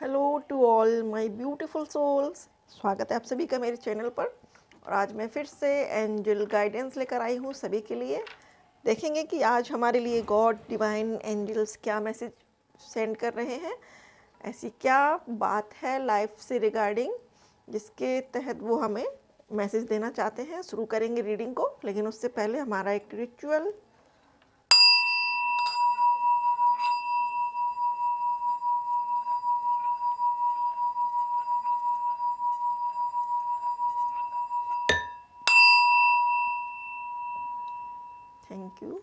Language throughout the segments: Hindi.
Hello to all my beautiful souls. स्वागत है आप सभी का मेरे चैनल पर। और आज मैं फिर से एंजल गाइडेंस लेकर आई हूँ सभी के लिए। देखेंगे कि आज हमारे लिए गॉड डिवाइन एंजल्स क्या मैसेज सेंड कर रहे हैं। ऐसी क्या बात है लाइफ से रिगार्डिंग जिसके तहत वो हमें मैसेज देना चाहते हैं। शुरू करेंगे रीडिंग को, लेकिन उससे पहले हमारा एक ritual. Thank you,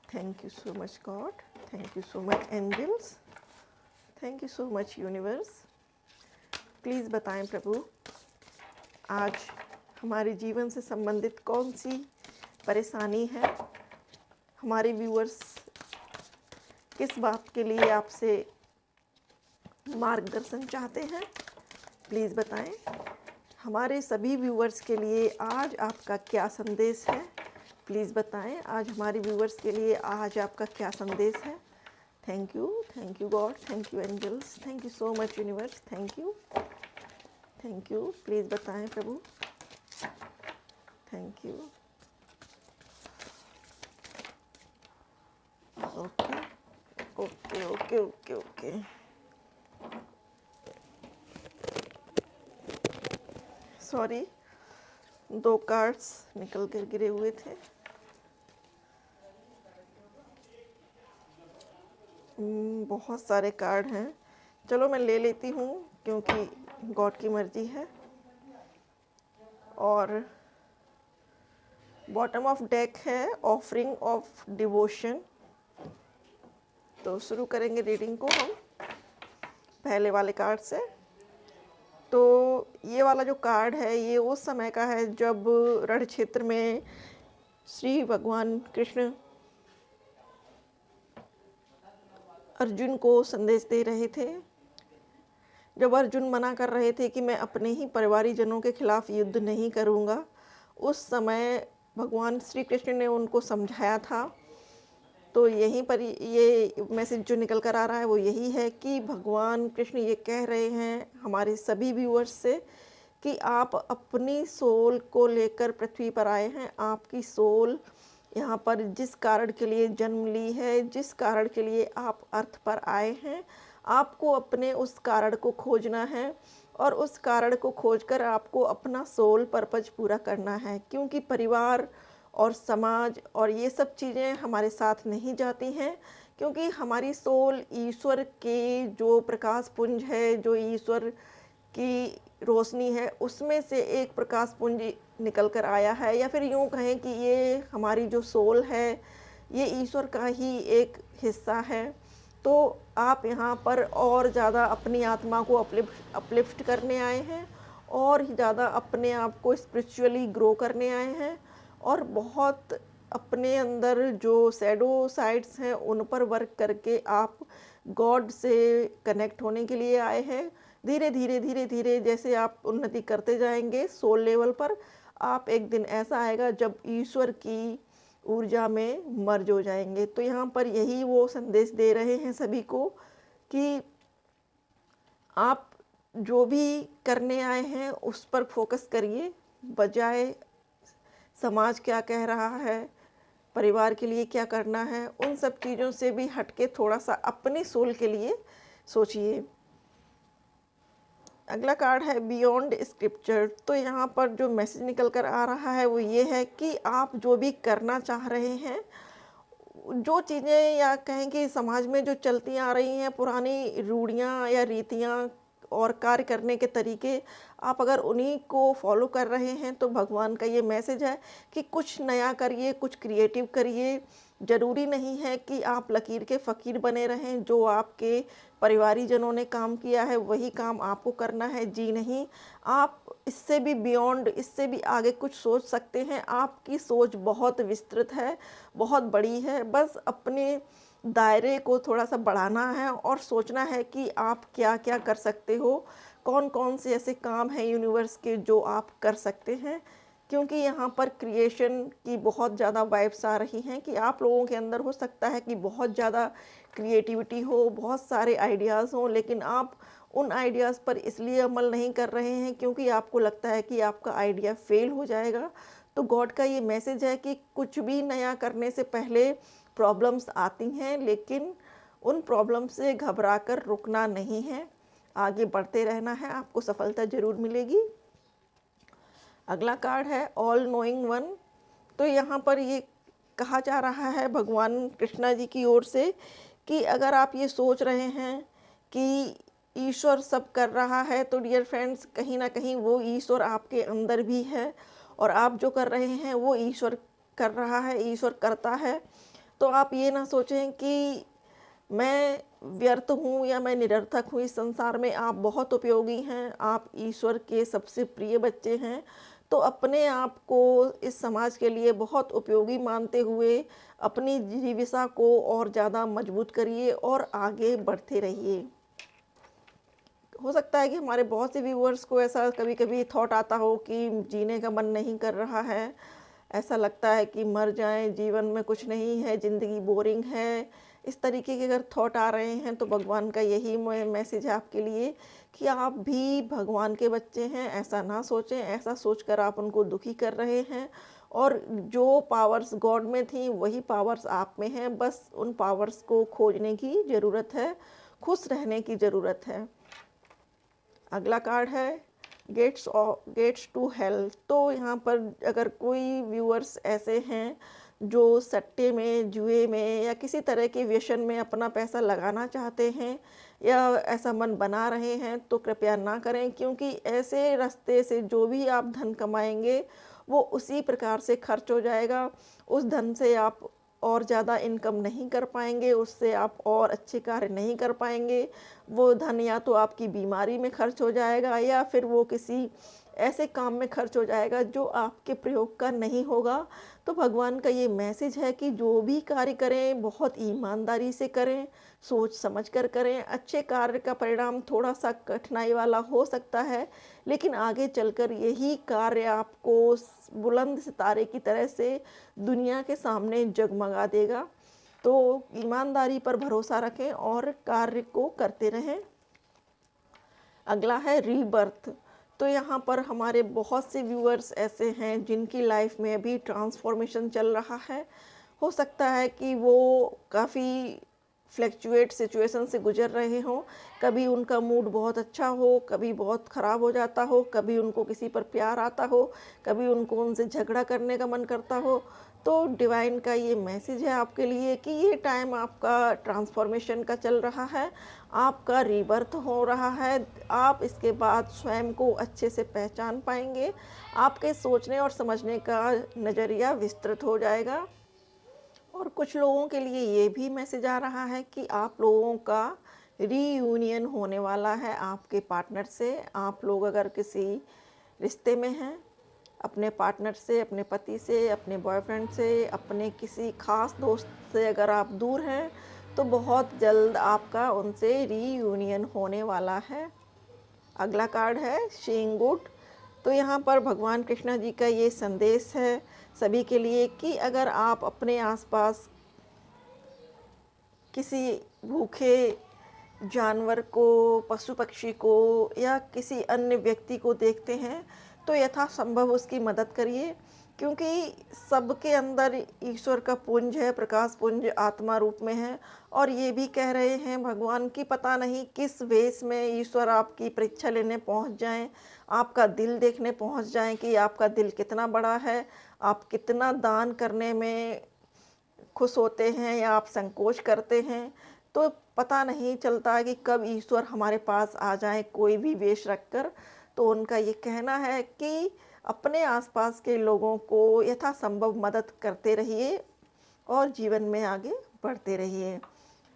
thank you so much God, thank you so much angels, thank you so much universe. Please बताएं प्रभु, आज हमारे जीवन से संबंधित कौन सी परेशानी है। हमारे व्यूअर्स किस बात के लिए आपसे मार्गदर्शन चाहते हैं, प्लीज़ बताएं। हमारे सभी व्यूअर्स के लिए आज आपका क्या संदेश है, प्लीज़ बताएं। आज हमारे व्यूअर्स के लिए आज आपका क्या संदेश है। Thank you God, thank you angels, thank you so much universe, thank you. Please बताएं प्रभु, thank you. Okay okay okay okay okay. Sorry, 2 cards निकल कर गिरे हुए थे। बहुत सारे कार्ड हैं, चलो मैं ले लेती हूँ क्योंकि गॉड की मर्जी है। और बॉटम ऑफ डेक है ऑफरिंग ऑफ डिवोशन। तो शुरू करेंगे रीडिंग को हम पहले वाले कार्ड से। तो ये वाला जो कार्ड है ये उस समय का है जब रण क्षेत्र में श्री भगवान कृष्ण अर्जुन को संदेश दे रहे थे। जब अर्जुन मना कर रहे थे कि मैं अपने ही परिवारीजनों के खिलाफ युद्ध नहीं करूँगा, उस समय भगवान श्री कृष्ण ने उनको समझाया था। तो यहीं पर ये मैसेज जो निकल कर आ रहा है वो यही है कि भगवान कृष्ण ये कह रहे हैं हमारे सभी व्यूअर्स से कि आप अपनी सोल को लेकर पृथ्वी पर आए हैं। आपकी सोल यहाँ पर जिस कारण के लिए जन्म ली है, जिस कारण के लिए आप अर्थ पर आए हैं, आपको अपने उस कारण को खोजना है और उस कारण को खोजकर आपको अपना सोल पर्पज पूरा करना है। क्योंकि परिवार और समाज और ये सब चीज़ें हमारे साथ नहीं जाती हैं, क्योंकि हमारी सोल ईश्वर के जो प्रकाश पुंज है, जो ईश्वर की रोशनी है, उसमें से एक प्रकाश पुंज निकल कर आया है। या फिर यूँ कहें कि ये हमारी जो सोल है ये ईश्वर का ही एक हिस्सा है। तो आप यहाँ पर और ज़्यादा अपनी आत्मा को अपलिफ्ट करने आए हैं और ही ज़्यादा अपने आप को स्पिरिचुअली ग्रो करने आए हैं और बहुत अपने अंदर जो शैडो साइड्स हैं उन पर वर्क करके आप गॉड से कनेक्ट होने के लिए आए हैं। धीरे धीरे जैसे आप उन्नति करते जाएंगे सोल लेवल पर, आप एक दिन ऐसा आएगा जब ईश्वर की ऊर्जा में मर्ज हो जाएंगे। तो यहाँ पर यही वो संदेश दे रहे हैं सभी को कि आप जो भी करने आए हैं उस पर फोकस करिए, बजाय समाज क्या कह रहा है, परिवार के लिए क्या करना है, उन सब चीज़ों से भी हटके थोड़ा सा अपने सोल के लिए सोचिए। अगला कार्ड है बियॉन्ड स्क्रिप्चर। तो यहाँ पर जो मैसेज निकल कर आ रहा है वो ये है कि आप जो भी करना चाह रहे हैं, जो चीज़ें या कहें कि समाज में जो चलती आ रही हैं पुरानी रूढ़ियाँ या रीतियाँ और कार्य करने के तरीके, आप अगर उन्हीं को फॉलो कर रहे हैं तो भगवान का ये मैसेज है कि कुछ नया करिए, कुछ क्रिएटिव करिए। ज़रूरी नहीं है कि आप लकीर के फ़कीर बने रहें। जो आपके परिवारीजनों ने काम किया है वही काम आपको करना है, जी नहीं। आप इससे भी बियॉन्ड, इससे भी आगे कुछ सोच सकते हैं। आपकी सोच बहुत विस्तृत है, बहुत बड़ी है। बस अपने दायरे को थोड़ा सा बढ़ाना है और सोचना है कि आप क्या क्या कर सकते हो, कौन कौन से ऐसे काम हैं यूनिवर्स के जो आप कर सकते हैं। क्योंकि यहाँ पर क्रिएशन की बहुत ज़्यादा वाइब्स आ रही हैं कि आप लोगों के अंदर हो सकता है कि बहुत ज़्यादा क्रिएटिविटी हो, बहुत सारे आइडियाज़ हों, लेकिन आप उन आइडियाज़ पर इसलिए अमल नहीं कर रहे हैं क्योंकि आपको लगता है कि आपका आइडिया फेल हो जाएगा। तो गॉड का ये मैसेज है कि कुछ भी नया करने से पहले प्रॉब्लम्स आती हैं, लेकिन उन प्रॉब्लम से घबराकर रुकना नहीं है, आगे बढ़ते रहना है, आपको सफलता ज़रूर मिलेगी। अगला कार्ड है ऑल नोइंग वन। तो यहाँ पर ये कहा जा रहा है भगवान कृष्णा जी की ओर से कि अगर आप ये सोच रहे हैं कि ईश्वर सब कर रहा है, तो डियर फ्रेंड्स, कहीं ना कहीं वो ईश्वर आपके अंदर भी है, और आप जो कर रहे हैं वो ईश्वर कर रहा है, ईश्वर करता है। तो आप ये ना सोचें कि मैं व्यर्थ हूँ या मैं निरर्थक हूँ इस संसार में। आप बहुत उपयोगी हैं, आप ईश्वर के सबसे प्रिय बच्चे हैं। तो अपने आप को इस समाज के लिए बहुत उपयोगी मानते हुए अपनी जीविका को और ज़्यादा मजबूत करिए और आगे बढ़ते रहिए। हो सकता है कि हमारे बहुत से व्यूअर्स को ऐसा कभी कभी थॉट आता हो कि जीने का मन नहीं कर रहा है, ऐसा लगता है कि मर जाएं, जीवन में कुछ नहीं है, ज़िंदगी बोरिंग है। इस तरीके के अगर थॉट आ रहे हैं तो भगवान का यही मैसेज है आपके लिए कि आप भी भगवान के बच्चे हैं। ऐसा ना सोचें, ऐसा सोचकर आप उनको दुखी कर रहे हैं, और जो पावर्स गॉड में थी वही पावर्स आप में हैं। बस उन पावर्स को खोजने की ज़रूरत है, खुश रहने की ज़रूरत है। अगला कार्ड है गेट्स टू हेल। तो यहाँ पर अगर कोई व्यूअर्स ऐसे हैं जो सट्टे में, जुए में या किसी तरह के व्यसन में अपना पैसा लगाना चाहते हैं या ऐसा मन बना रहे हैं, तो कृपया ना करें, क्योंकि ऐसे रास्ते से जो भी आप धन कमाएंगे वो उसी प्रकार से खर्च हो जाएगा। उस धन से आप और ज़्यादा इनकम नहीं कर पाएंगे, उससे आप और अच्छे कार्य नहीं कर पाएंगे। वो धन या तो आपकी बीमारी में खर्च हो जाएगा या फिर वो किसी ऐसे काम में खर्च हो जाएगा जो आपके प्रयोग का नहीं होगा। तो भगवान का ये मैसेज है कि जो भी कार्य करें बहुत ईमानदारी से करें, सोच समझ कर करें। अच्छे कार्य का परिणाम थोड़ा सा कठिनाई वाला हो सकता है, लेकिन आगे चलकर यही कार्य आपको बुलंद सितारे की तरह से दुनिया के सामने जगमगा देगा। तो ईमानदारी पर भरोसा रखें और कार्य को करते रहें। अगला है रीबर्थ। तो यहाँ पर हमारे बहुत से व्यूअर्स ऐसे हैं जिनकी लाइफ में अभी ट्रांसफॉर्मेशन चल रहा है। हो सकता है कि वो काफ़ी फ्लैक्चुएट सिचुएशन से गुजर रहे हों। कभी उनका मूड बहुत अच्छा हो, कभी बहुत ख़राब हो जाता हो, कभी उनको किसी पर प्यार आता हो, कभी उनको उनसे झगड़ा करने का मन करता हो। तो डिवाइन का ये मैसेज है आपके लिए कि ये टाइम आपका ट्रांसफॉर्मेशन का चल रहा है, आपका रीबर्थ हो रहा है। आप इसके बाद स्वयं को अच्छे से पहचान पाएंगे, आपके सोचने और समझने का नज़रिया विस्तृत हो जाएगा। और कुछ लोगों के लिए ये भी मैसेज आ रहा है कि आप लोगों का रीयूनियन होने वाला है आपके पार्टनर से। आप लोग अगर किसी रिश्ते में हैं, अपने पार्टनर से, अपने पति से, अपने बॉयफ्रेंड से, अपने किसी ख़ास दोस्त से अगर आप दूर हैं, तो बहुत जल्द आपका उनसे रीयूनियन होने वाला है। अगला कार्ड है शीइंग गुड। तो यहाँ पर भगवान कृष्णा जी का ये संदेश है सभी के लिए कि अगर आप अपने आसपास किसी भूखे जानवर को, पशु पक्षी को या किसी अन्य व्यक्ति को देखते हैं तो यथासंभव उसकी मदद करिए, क्योंकि सबके अंदर ईश्वर का पुंज है, प्रकाश पुंज आत्मा रूप में है। और ये भी कह रहे हैं भगवान की पता नहीं किस वेश में ईश्वर आपकी परीक्षा लेने पहुंच जाएं, आपका दिल देखने पहुंच जाएं कि आपका दिल कितना बड़ा है, आप कितना दान करने में खुश होते हैं या आप संकोच करते हैं। तो पता नहीं चलता कि कब ईश्वर हमारे पास आ जाए कोई भी वेश रखकर। तो उनका ये कहना है कि अपने आसपास के लोगों को यथासंभव मदद करते रहिए और जीवन में आगे बढ़ते रहिए।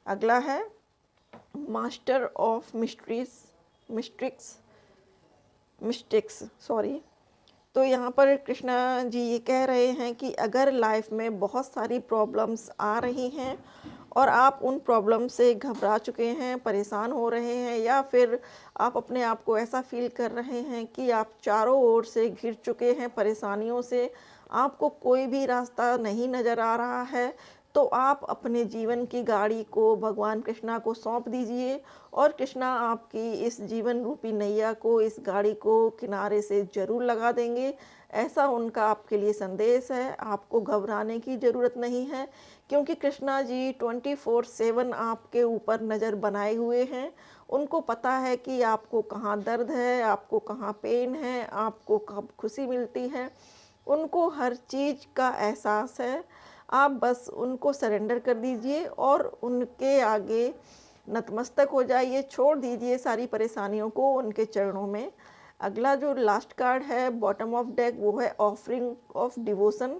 अगला है मास्टर ऑफ मिस्टेक्स। तो यहाँ पर कृष्णा जी ये कह रहे हैं कि अगर लाइफ में बहुत सारी प्रॉब्लम्स आ रही हैं और आप उन प्रॉब्लम से घबरा चुके हैं, परेशान हो रहे हैं, या फिर आप अपने आप को ऐसा फील कर रहे हैं कि आप चारों ओर से घिर चुके हैं परेशानियों से, आपको कोई भी रास्ता नहीं नज़र आ रहा है, तो आप अपने जीवन की गाड़ी को भगवान कृष्णा को सौंप दीजिए और कृष्णा आपकी इस जीवन रूपी नैया को, इस गाड़ी को किनारे से ज़रूर लगा देंगे। ऐसा उनका आपके लिए संदेश है। आपको घबराने की ज़रूरत नहीं है, क्योंकि कृष्णा जी 24/7 आपके ऊपर नज़र बनाए हुए हैं। उनको पता है कि आपको कहाँ दर्द है, आपको कहाँ पेन है, आपको कब खुशी मिलती है। उनको हर चीज़ का एहसास है। आप बस उनको सरेंडर कर दीजिए और उनके आगे नतमस्तक हो जाइए, छोड़ दीजिए सारी परेशानियों को उनके चरणों में। अगला जो लास्ट कार्ड है बॉटम ऑफ डेक, वो है ऑफरिंग ऑफ डिवोशन।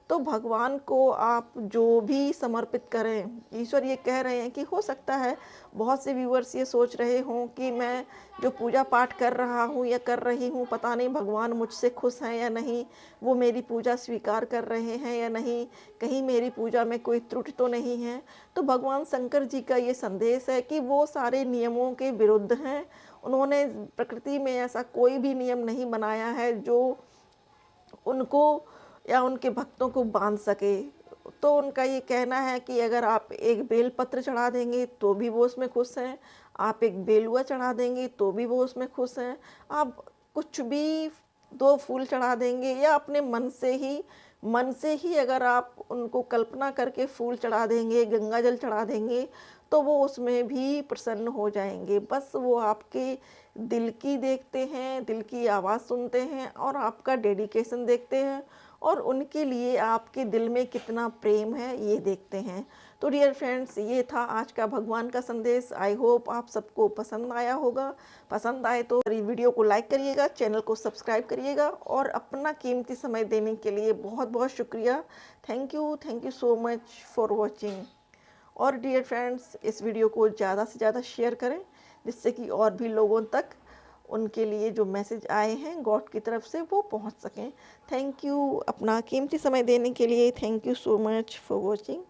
तो भगवान को आप जो भी समर्पित करें, ईश्वर ये कह रहे हैं कि हो सकता है बहुत से व्यूअर्स ये सोच रहे हों कि मैं जो पूजा पाठ कर रहा हूँ या कर रही हूँ, पता नहीं भगवान मुझसे खुश हैं या नहीं, वो मेरी पूजा स्वीकार कर रहे हैं या नहीं, कहीं मेरी पूजा में कोई त्रुटि तो नहीं है। तो भगवान शंकर जी का ये संदेश है कि वो सारे नियमों के विरुद्ध हैं। उन्होंने प्रकृति में ऐसा कोई भी नियम नहीं बनाया है जो उनको या उनके भक्तों को बांध सके। तो उनका ये कहना है कि अगर आप एक बेलपत्र चढ़ा देंगे तो भी वो उसमें खुश हैं, आप एक बेलुआ चढ़ा देंगे तो भी वो उसमें खुश हैं, आप कुछ भी 2 फूल चढ़ा देंगे या अपने मन से ही अगर आप उनको कल्पना करके फूल चढ़ा देंगे, गंगा जल चढ़ा देंगे, तो वो उसमें भी प्रसन्न हो जाएँगे। बस वो आपके दिल की देखते हैं, दिल की आवाज़ सुनते हैं और आपका डेडिकेशन देखते हैं और उनके लिए आपके दिल में कितना प्रेम है ये देखते हैं। तो डियर फ्रेंड्स, ये था आज का भगवान का संदेश। आई होप आप सबको पसंद आया होगा। पसंद आए तो वीडियो को लाइक करिएगा, चैनल को सब्सक्राइब करिएगा और अपना कीमती समय देने के लिए बहुत बहुत शुक्रिया। Thank you so much for watching. और डियर फ्रेंड्स, इस वीडियो को ज़्यादा से ज़्यादा शेयर करें, जिससे कि और भी लोगों तक उनके लिए जो मैसेज आए हैं गॉड की तरफ से वो पहुंच सकें। थैंक यू अपना कीमती समय देने के लिए। Thank you so much for watching.